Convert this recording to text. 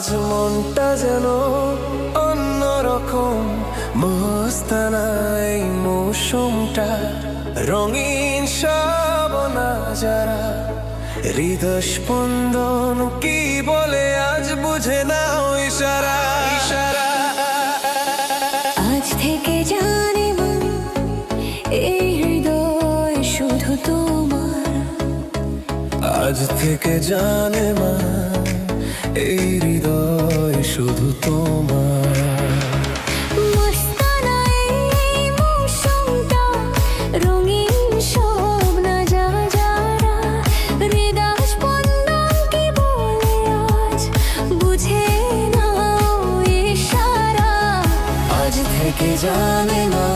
আজ মনটা যেন অন্যরকম, মস্তানা এই মৌসুমটা, রঙিন সব নাজারা, হৃদয় স্পন্দন কি বলে আজ বুঝে না ইশারা ইশারা। আজ থেকে জানি মন, এই হৃদয় শুধু তোমার। আজ থেকে জানে মা, এই হৃদয় শুধু তোমার। মস্তানা এই মৌসুমটা, রঙিন সব নাজারা, হৃদয় স্পন্দন কি বলে আজ বুঝে নাও ইশারা। আজ থেকে জানে মা,